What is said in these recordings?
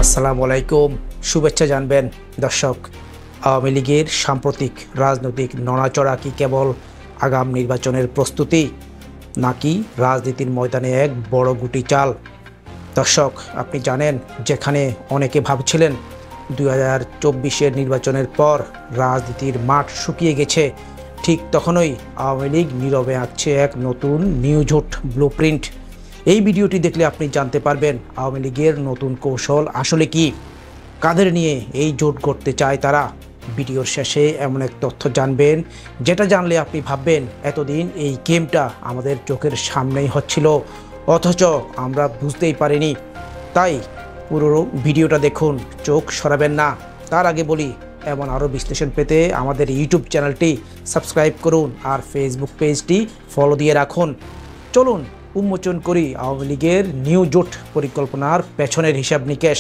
আসসালামু আলাইকুম, শুভেচ্ছা জানবেন দর্শক। আওয়ামী লীগের সাম্প্রতিক রাজনৈতিক নড়াচড়া কি কেবল আগাম নির্বাচনের প্রস্তুতি, নাকি রাজনীতির ময়দানে এক বড় গুটি চাল? দর্শক, আপনি জানেন, যেখানে অনেকে ভাবছিলেন 2024-এর নির্বাচনের পর রাজনীতির মাঠ শুকিয়ে গেছে, ঠিক তখনই আওয়ামী লীগ নীরবে আঁকছে এক নতুন নিউ জোট ব্লুপ্রিন্ট। এই ভিডিওটি দেখলে আপনি জানতে পারবেন আওয়ামী লীগের নতুন কৌশল আসলে কি, কাদের নিয়ে এই জোট করতে চায় তারা। ভিডিওর শেষে এমন এক তথ্য জানবেন যেটা জানলে আপনি ভাববেন এতদিন এই গেমটা আমাদের চোখের সামনেই হচ্ছিল, অথচ আমরা বুঝতেই পারিনি। তাই পুরো ভিডিওটা দেখুন, চোখ সরাবেন না। তার আগে বলি, এমন আরও বিশ্লেষণ পেতে আমাদের ইউটিউব চ্যানেলটি সাবস্ক্রাইব করুন আর ফেসবুক পেজটি ফলো দিয়ে রাখুন। চলুন উন্মোচন করি আওয়ামী লীগের নিউ জোট পরিকল্পনার পেছনের হিসাব নিকেশ।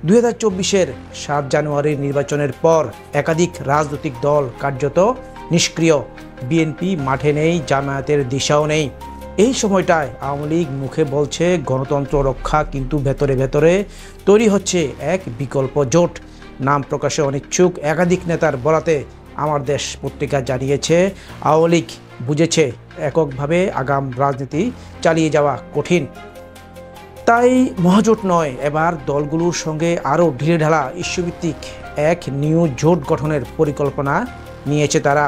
2024-এর 7 জানুয়ারির নির্বাচনের পর একাধিক রাজনৈতিক দল কার্যত নিষ্ক্রিয়। বিএনপি মাঠে নেই, জামায়াতের দিশাও নেই। এই সময়টায় আওয়ামী লীগ মুখে বলছে গণতন্ত্র রক্ষা, কিন্তু ভেতরে ভেতরে তৈরি হচ্ছে এক বিকল্প জোট। নাম প্রকাশে অনিচ্ছুক একাধিক নেতার বলাতে আমার দেশ পত্রিকা জানিয়েছে, আওয়ামী লীগ বুঝেছে এককভাবে আগাম রাজনীতি চালিয়ে যাওয়া কঠিন। তাই মহাজোট নয়, এবার দলগুলোর সঙ্গে আরও ঢিলেঢালা ইস্যুভিত্তিক এক নিউ জোট গঠনের পরিকল্পনা নিয়েছে তারা।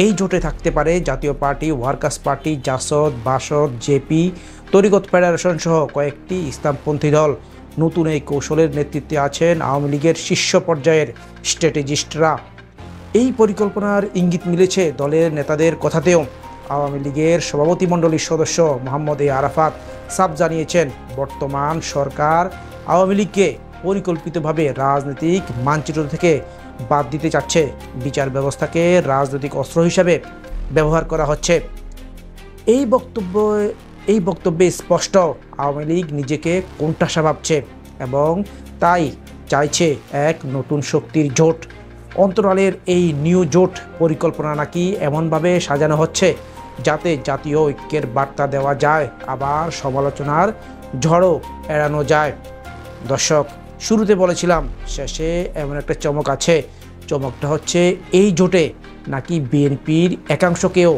এই জোটে থাকতে পারে Jatiya party, workers party, Jasad, Basad, JP, Tariqat federation সহ কয়েকটি ইসলামপন্থী দল। নতুন এই কৌশলের নেতৃত্বে আছেন আওয়ামী লীগের শীর্ষ পর্যায়ের স্ট্র্যাটেজিস্টরা। এই পরিকল্পনার ইঙ্গিত মিলেছে দলের নেতাদের কথাতেও। আওয়ামী লীগের সভাপতিমণ্ডলীর সদস্য মোহাম্মদ আরাফাত সাফ জানিয়েছেন, বর্তমান সরকার আওয়ামী লীগকে পরিকল্পিতভাবে রাজনৈতিক মানচিত্র থেকে বাদ দিতে চাচ্ছে। বিচার ব্যবস্থাকে রাজনৈতিক অস্ত্র হিসাবে ব্যবহার করা হচ্ছে। এই বক্তব্যে স্পষ্ট আওয়ামী লীগ নিজেকে কোণঠাসা ভাবছে এবং তাই চাইছে এক নতুন শক্তির জোট। অন্তরালের এই নিউ জোট পরিকল্পনা নাকি এমনভাবে সাজানো হচ্ছে যাতে জাতীয় ঐক্যের বার্তা দেওয়া যায়, আবার সমালোচনার ঝড়ও এড়ানো যায়। দর্শক, শুরুতে বলেছিলাম, শেষে এমন একটা চমক আছে। চমকটা হচ্ছে এই জোটে নাকি বিএনপির একাংশকেও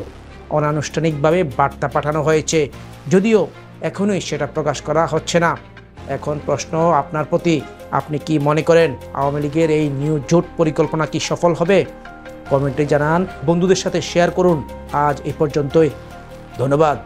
অনানুষ্ঠানিকভাবে বার্তা পাঠানো হয়েছে, যদিও এখনই সেটা প্রকাশ করা হচ্ছে না। এখন প্রশ্ন আপনার প্রতি, আপনি কি মনে করেন আওয়ামী লীগের এই নিউ জোট পরিকল্পনা কি সফল হবে? কমেন্টে জানান, বন্ধুদের সাথে শেয়ার করুন। আজ এই পর্যন্তই, ধন্যবাদ।